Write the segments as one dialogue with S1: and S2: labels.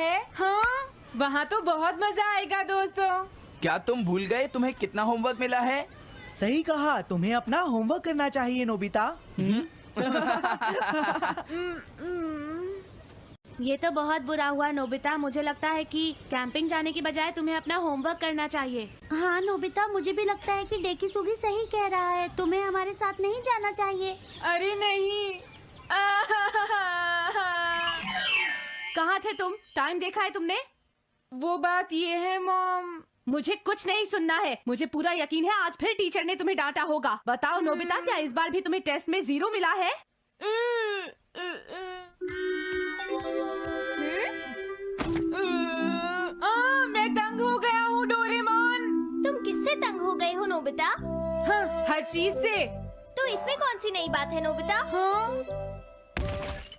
S1: है। हाँ, वहाँ तो बहुत मजा आएगा दोस्तों।
S2: क्या तुम भूल गए तुम्हें कितना होमवर्क मिला है?
S3: सही कहा, तुम्हें अपना होमवर्क करना चाहिए नोबिता।
S4: ये तो बहुत बुरा हुआ नोबिता। मुझे लगता है कि कैंपिंग जाने की बजाय तुम्हें अपना होमवर्क करना चाहिए।
S5: हाँ नोबिता, मुझे भी लगता है कि डेकिसुगी सही कह रहा है। तुम्हें हमारे साथ नहीं जाना चाहिए।
S1: अरे नहीं।
S4: कहाँ थे तुम? टाइम देखा है तुमने?
S1: वो बात ये है मॉम।
S4: मुझे कुछ नहीं सुनना है। मुझे पूरा यकीन है आज फिर टीचर ने तुम्हें डांटा होगा। बताओ नोबिता, क्या इस बार भी तुम्हें टेस्ट में 0 मिला है?
S1: मैं तंग हो गया हूँ डोरेमोन।
S5: तुम किससे तंग हो गए हो नोबिता?
S1: हाँ, हर चीज से।
S5: तो इसमें कौन सी नई बात है नोबिता?
S1: हाँ?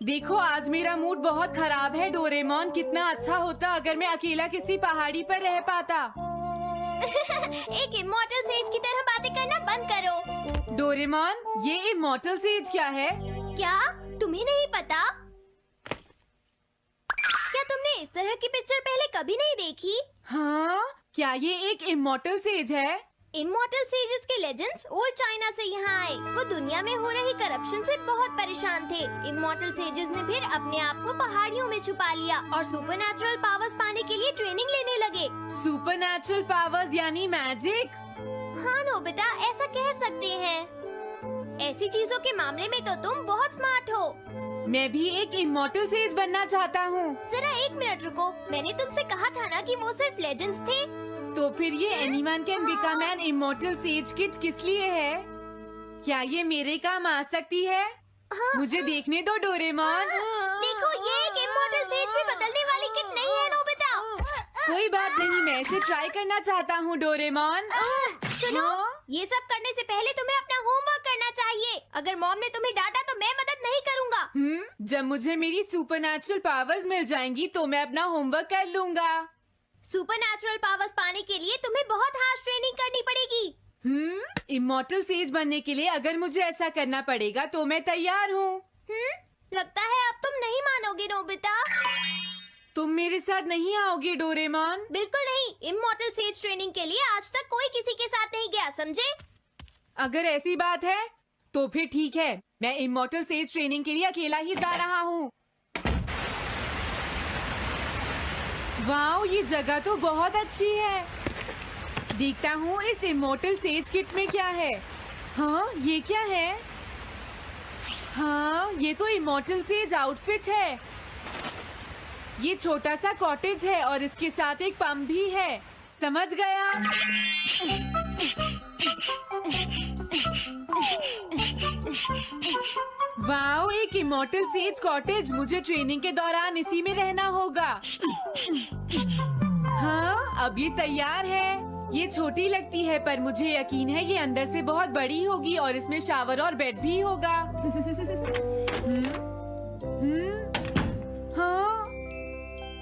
S1: देखो, आज मेरा मूड बहुत खराब है डोरेमोन। कितना अच्छा होता अगर मैं अकेला किसी पहाड़ी पर रह पाता।
S5: एक इमॉर्टल सेज की तरह बातें करना बंद करो।
S1: डोरेमोन, ये इमॉर्टल सेज क्या है?
S5: क्या तुम्हें नहीं पता? क्या तुमने इस तरह की पिक्चर पहले कभी नहीं देखी?
S1: हाँ, क्या ये एक इमॉर्टल सेज है?
S5: इमॉर्टल सेजेस के लेजेंड्स ओल्ड चाइना से यहाँ आए। वो दुनिया में हो रही करप्शन से बहुत परेशान थे। इमॉर्टल सेजेस ने फिर अपने आप को पहाड़ियों में छुपा लिया और सुपरनैचुरल पावर्स पाने के लिए ट्रेनिंग लेने लगे।
S1: सुपरनैचुरल पावर्स यानी मैजिक?
S5: हाँ नोबिता, ऐसा कह सकते हैं। ऐसी चीजों के मामले में तो तुम बहुत स्मार्ट हो।
S1: मैं भी एक इमॉर्टल सेज बनना चाहता हूँ।
S5: जरा 1 मिनट रुको। मैंने तुमसे कहा था ना कि वो सिर्फ लेजेंड्स थे।
S1: तो फिर ये anyone can become an immortal says kit किस लिए है? क्या ये मेरे काम आ सकती है? मुझे देखने दो डोरेमोन।
S5: देखो, ये एक इमॉर्टल सेज भी बदलने वाली किट नहीं है नोबिता।
S1: कोई बात नहीं, मैं इसे ट्राई करना चाहता हूँ डोरेमोन।
S5: सुनो,
S1: हाँ?
S5: ये सब करने से पहले तुम्हें अपना होमवर्क करना चाहिए। अगर मॉम ने तुम्हें डांटा तो मैं मदद नहीं करूँगा।
S1: जब मुझे मेरी सुपरनैचुरल पावर्स मिल जाएंगी तो मैं अपना होमवर्क कर लूँगा।
S5: सुपरनैचुरल पावर्स पाने के लिए तुम्हें बहुत हार्श ट्रेनिंग करनी पड़ेगी।
S1: इमॉर्टल सेज बनने के लिए अगर मुझे ऐसा करना पड़ेगा तो मैं तैयार हूँ।
S5: लगता है अब तुम नहीं मानोगे नोबिता।
S1: तुम मेरे साथ नहीं आओगे डोरेमोन?
S5: बिल्कुल नहीं। इमॉर्टल सेज ट्रेनिंग के लिए आज तक कोई किसी के साथ नहीं गया, समझे?
S1: अगर ऐसी बात है तो फिर ठीक है, मैं इमॉर्टल सेज ट्रेनिंग के लिए अकेला ही जा रहा हूँ। वाओ, ये जगह तो बहुत अच्छी है। देखता हूँ इस इमॉर्टल सेज किट में क्या है। हाँ, ये क्या है? हाँ, ये तो इमॉर्टल सेज आउटफिट है। ये छोटा सा कॉटेज है और इसके साथ एक पंप भी है। समझ गया। वाओ, एक इमॉर्टल सेज कॉटेज। मुझे ट्रेनिंग के दौरान इसी में रहना होगा। हाँ, अब ये तैयार है। ये छोटी लगती है पर मुझे यकीन है ये अंदर से बहुत बड़ी होगी और इसमें शावर और बेड भी होगा। हाँ,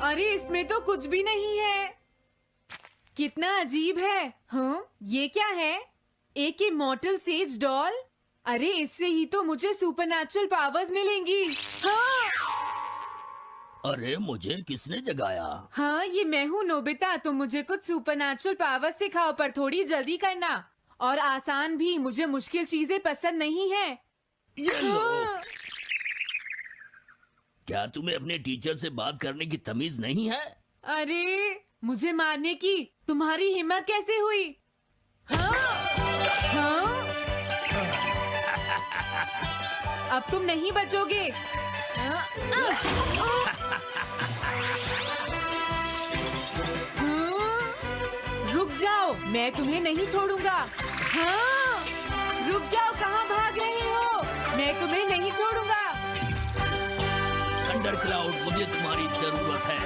S1: अरे इसमें तो कुछ भी नहीं है। कितना अजीब है। हाँ, ये क्या है? एक इमॉर्टल सेज डॉल। अरे इससे ही तो मुझे सुपरनैचुरल पावर्स मिलेंगी। हाँ,
S6: अरे मुझे किसने जगाया?
S1: हाँ, ये मैं हूँ नोबिता। तो मुझे कुछ सुपरनैचुरल पावर्स सिखाओ, पर थोड़ी जल्दी करना और आसान भी। मुझे मुश्किल चीजें पसंद नहीं है।
S6: ये लो।
S1: हाँ।
S6: क्या तुम्हें अपने टीचर से बात करने की तमीज नहीं है?
S1: अरे, मुझे मारने की तुम्हारी हिम्मत कैसे हुई? हाँ, हाँ? अब तुम नहीं बचोगे। रुक जाओ, मैं तुम्हें नहीं छोड़ूंगा। हाँ, रुक जाओ, कहाँ भाग रहे हो? मैं तुम्हें नहीं छोड़ूंगा।
S6: थंडर क्लाउड, मुझे तुम्हारी जरूरत है।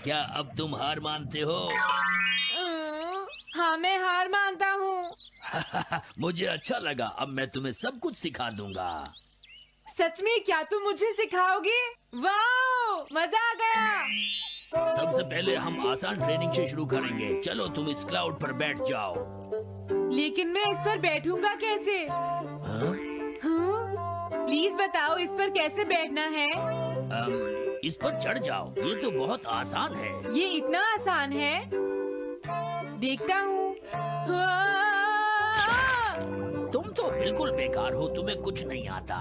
S6: क्या अब तुम हार मानते हो?
S1: हाँ, मैं हार मानता हूँ।
S6: मुझे अच्छा लगा। अब मैं तुम्हें सब कुछ सिखा दूंगा।
S1: सच में? क्या तुम मुझे सिखाओगे? वाओ, मजा आ गया।
S6: सबसे पहले हम आसान ट्रेनिंग से शुरू करेंगे। चलो तुम इस क्लाउड पर बैठ जाओ।
S1: लेकिन मैं इस पर बैठूंगा कैसे?
S6: हाँ?
S1: हाँ? प्लीज बताओ इस पर कैसे बैठना है?
S6: इस पर चढ़ जाओ, ये तो बहुत आसान है।
S1: ये इतना आसान है? देखता हूँ। हाँ!
S6: तुम तो बिल्कुल बेकार हो, तुम्हें कुछ नहीं आता।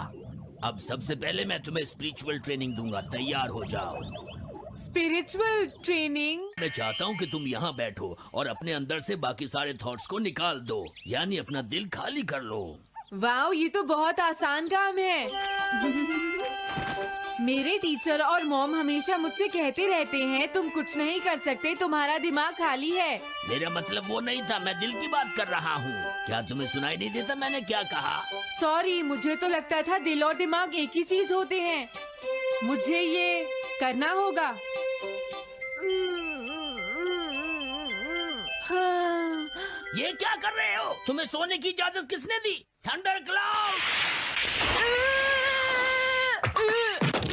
S6: अब सबसे पहले मैं तुम्हें स्पिरिचुअल ट्रेनिंग दूंगा, तैयार हो जाओ।
S1: Spiritual training?
S6: मैं चाहता हूँ कि तुम यहाँ बैठो और अपने अंदर से बाकी सारे थॉट्स को निकाल दो, यानी अपना दिल खाली कर लो।
S1: वाओ, ये तो बहुत आसान काम है। मेरे टीचर और मॉम हमेशा मुझसे कहते रहते हैं तुम कुछ नहीं कर सकते, तुम्हारा दिमाग खाली है।
S6: मेरा मतलब वो नहीं था, मैं दिल की बात कर रहा हूँ। क्या तुम्हें सुनाई नहीं देता मैंने क्या कहा?
S1: सॉरी, मुझे तो लगता था दिल और दिमाग एक ही चीज होते हैं। मुझे ये करना होगा। हाँ।
S6: ये क्या कर रहे हो? तुम्हें सोने की इजाजत किसने दी? Thunder cloud!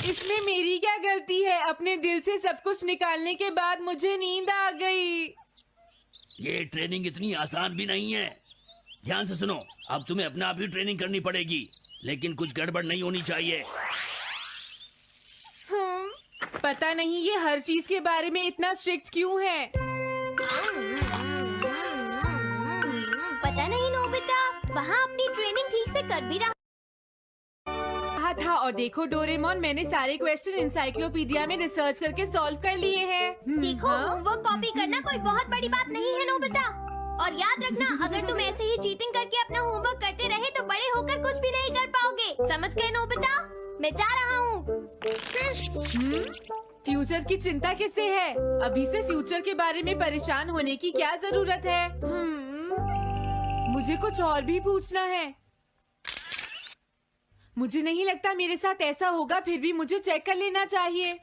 S1: इसमें मेरी क्या गलती है? अपने दिल से सब कुछ निकालने के बाद मुझे नींद आ गई।
S6: ये ट्रेनिंग इतनी आसान भी नहीं है। ध्यान से सुनो, अब तुम्हें अपने आप ही ट्रेनिंग करनी पड़ेगी, लेकिन कुछ गड़बड़ नहीं होनी चाहिए।
S1: पता नहीं ये हर चीज के बारे में इतना स्ट्रिक्ट क्यों है।
S5: पता नहीं नोबिता, वहाँ अपनी ट्रेनिंग ठीक से कर भी रहा
S1: था। और देखो डोरेमोन, मैंने सारे क्वेश्चन इंसाइक्लोपीडिया में रिसर्च करके सॉल्व कर लिए हैं।
S5: देखो, होमवर्क कॉपी करना कोई बहुत बड़ी बात नहीं है नोबिता। और याद रखना, अगर तुम ऐसे ही चीटिंग करके अपना होमवर्क करते रहे तो बड़े होकर कुछ भी नहीं कर पाओगे। समझ गए नोबिता? मैं जा रहा हूँ।
S1: फ्यूचर की चिंता किससे है? अभी से फ्यूचर के बारे में परेशान होने की क्या जरूरत है? मुझे कुछ और भी पूछना है। मुझे नहीं लगता मेरे साथ ऐसा होगा, फिर भी मुझे चेक कर लेना चाहिए।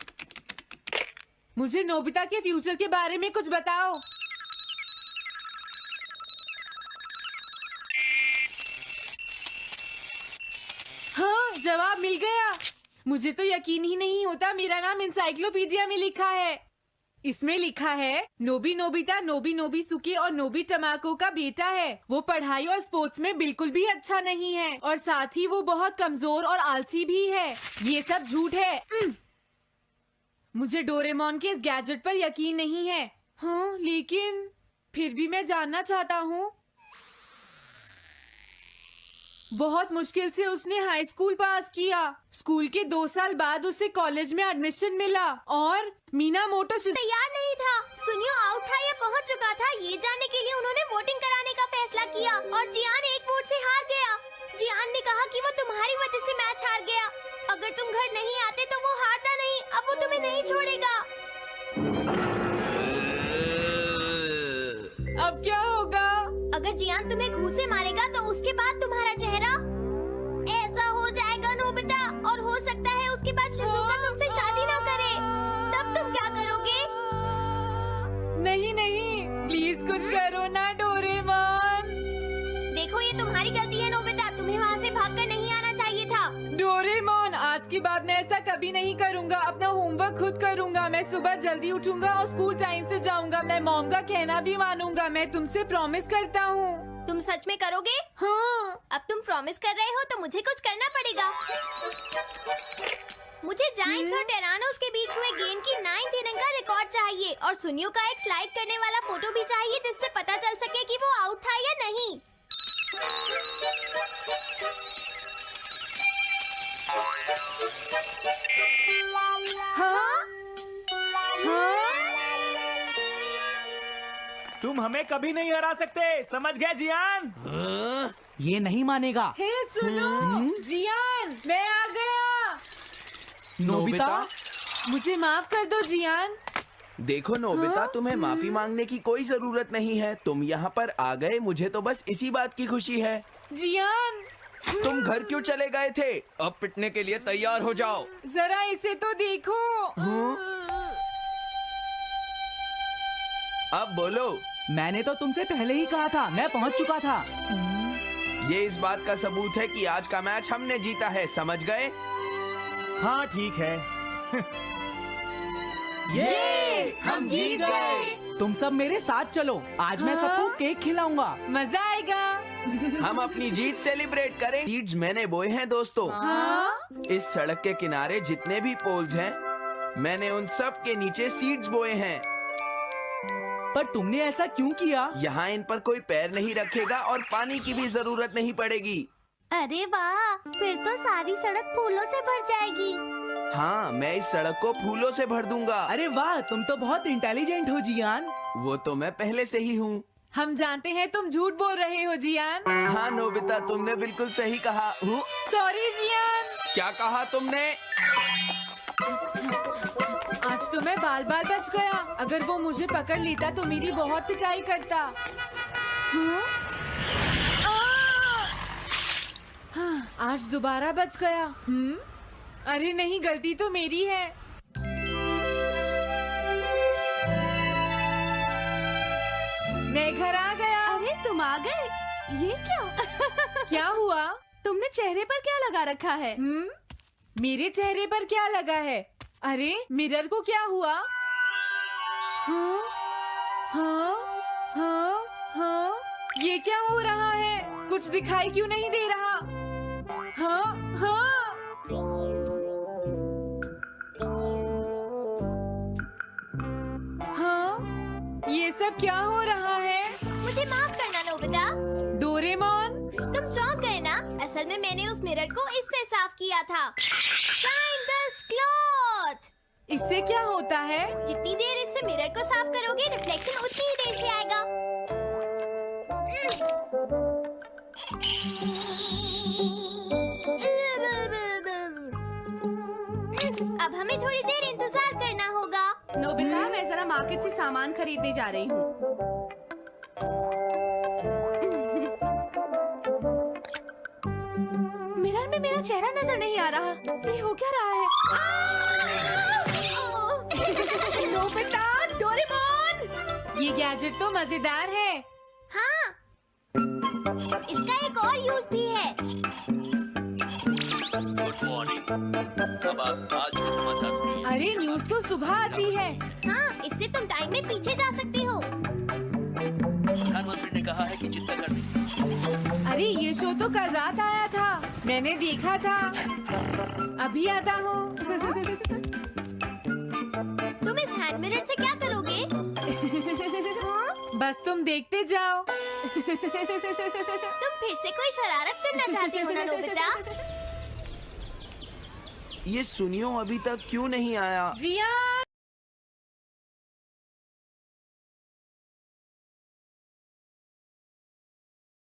S1: मुझे नोबिता के फ्यूचर के बारे में कुछ बताओ। हाँ, जवाब मिल गया। मुझे तो यकीन ही नहीं होता, मेरा नाम इंसाइक्लोपीडिया में लिखा है। इसमें लिखा है नोबी नोबिता नोबी नोबिसुके और नोबी टमाको का बेटा है। वो पढ़ाई और स्पोर्ट्स में बिल्कुल भी अच्छा नहीं है और साथ ही वो बहुत कमजोर और आलसी भी है। ये सब झूठ है। मुझे डोरेमोन के इस गैजेट पर यकीन नहीं है। हाँ, लेकिन फिर भी मैं जानना चाहता हूँ। बहुत मुश्किल से उसने हाई स्कूल पास किया। स्कूल के 2 साल बाद उसे कॉलेज में एडमिशन मिला और मीनामोटो
S5: तैयार नहीं था। सुनियो आउट था या पहुंच चुका था, ये जानने के लिए उन्होंने वोटिंग कराने का फैसला किया और जियान 1 वोट से हार गया। जियान ने कहा कि वो तुम्हारी वजह से मैच हार गया। अगर तुम घर नहीं आते तो वो हारता नहीं। अब वो तुम्हें नहीं छोड़ेगा।
S1: अब क्या होगा?
S5: अगर जियान तुम्हें घूंसे से मारेगा तो उसके बाद तुम्हारा चेहरा ऐसा हो जाएगा नोबिता, और हो सकता है उसके बाद शिज़ुका तुमसे शादी ना करे। तब तुम क्या करोगे?
S1: नहीं नहीं, प्लीज कुछ करो ना डोरेमोन।
S5: देखो ये तुम्हारी गलती है नोबिता, तुम्हें वहाँ से भागकर नहीं आना चाहिए था।
S1: डोरेमोन, आज के बाद मैं ऐसा कभी नहीं करूँगा। अपना होमवर्क खुद करूँगा। मैं सुबह जल्दी उठूंगा और स्कूल टाइम से जाऊँगा। मैं मॉम का कहना भी मानूंगा। मैं तुमसे प्रॉमिस करता हूँ।
S5: तुम सच में करोगे?
S1: हाँ।
S5: अब तुम प्रॉमिस कर रहे हो तो मुझे कुछ करना पड़ेगा। मुझे जायंट्स और टेरानोस के बीच हुए गेम की 9th इनिंग का रिकॉर्ड चाहिए और सुनियो का एक स्लाइड करने वाला फोटो भी चाहिए जिससे पता चल सके कि वो आउट था या नहीं।
S1: हाँ? हाँ?
S3: तुम हमें कभी नहीं हरा सकते, समझ गए जियान? ये नहीं मानेगा।
S1: हे सुनो, जियान, मैं आ गया।
S3: नोबिता?
S1: मुझे माफ कर दो जियान।
S2: देखो नोबिता,
S1: हाँ?
S2: तुम्हें माफी मांगने की कोई जरूरत नहीं है। तुम यहाँ पर आ गए, मुझे तो बस इसी बात की खुशी है।
S1: जियान,
S2: तुम घर क्यों चले गए थे? अब पिटने के लिए तैयार हो जाओ।
S1: जरा इसे तो देखो।
S2: अब बोलो।
S3: मैंने तो तुमसे पहले ही कहा था, मैं पहुंच चुका था।
S2: ये इस बात का सबूत है कि आज का मैच हमने जीता है, समझ गए?
S3: हाँ ठीक है।
S2: ये हम जीत गए।
S3: तुम सब मेरे साथ चलो, आज मैं
S1: हाँ?
S3: सबको केक खिलाऊंगा।
S1: मजा आएगा।
S2: हम अपनी जीत सेलिब्रेट करें। सीड्स मैंने बोए हैं दोस्तों।
S1: हाँ?
S2: इस सड़क के किनारे जितने भी पोल्स हैं, मैंने उन सब के नीचे सीड्स बोए हैं।
S3: पर तुमने ऐसा क्यों किया?
S2: यहाँ इन पर कोई पैर नहीं रखेगा और पानी की भी जरूरत नहीं पड़ेगी।
S5: अरे वाह, फिर तो सारी सड़क फूलों से भर जाएगी।
S2: हाँ, मैं इस सड़क को फूलों से भर दूंगा।
S3: अरे वाह, तुम तो बहुत इंटेलिजेंट हो जियान।
S2: वो तो मैं पहले से ही हूँ।
S1: हम जानते हैं तुम झूठ बोल रहे हो जियान।
S2: हाँ नोबिता, तुमने बिल्कुल सही कहा।
S1: Sorry Gian.
S2: क्या कहा तुमने?
S1: आज तो मैं बाल बाल बच गया। अगर वो मुझे पकड़ लेता तो मेरी बहुत पिटाई करता। हाँ? हाँ, आज दोबारा बच गया। अरे नहीं, गलती तो मेरी है। मैं घर आ गया।
S4: अरे तुम आ गए, ये क्या?
S1: क्या हुआ?
S4: तुमने चेहरे पर क्या लगा रखा है?
S1: मेरे चेहरे पर क्या लगा है? अरे मिरर को क्या हुआ? हाँ, हाँ, हाँ, हाँ, ये क्या हो रहा है? कुछ दिखाई क्यों नहीं दे रहा? हाँ, हाँ। हाँ, ये सब क्या हो रहा है?
S5: मुझे माफ करना नोबिता,
S1: डोरेमोन,
S5: तुम चौंक गए ना? असल में मैंने उस मिरर को इससे साफ किया था। Kind dust cloth।
S1: इससे क्या होता है?
S5: जितनी देर इससे मिरर को साफ करोगे, रिफ्लेक्शन उतनी ही देर से आएगा। अब हमें थोड़ी देर इंतजार करना होगा।
S4: नोबिता, मैं जरा मार्केट से सामान खरीदने जा रही हूँ। मिरर में मेरा चेहरा नजर नहीं आ रहा। ये हो क्या रहा है? Nobita, Doraemon.
S1: ये गैजेट तो मजेदार है।
S5: हाँ, इसका एक और यूज भी है।
S6: Good morning. अब आप आज के समाचार सुनिए।
S1: अरे न्यूज तो सुबह आती है।
S5: हाँ, इससे तुम टाइम में पीछे जा सकते हो।
S6: प्रधानमंत्री ने कहा है कि चिंता करनी।
S1: अरे ये शो तो कल रात आया था, मैंने देखा था। अभी आता हूँ।
S5: तुम इस हैंड मिरर से क्या करोगे? हाँ?
S1: बस तुम देखते जाओ।
S5: तुम फिर से कोई शरारत करना चाहते हो ना नोबिता?
S2: ये सुनियो अभी तक क्यों नहीं आया?
S1: जियान।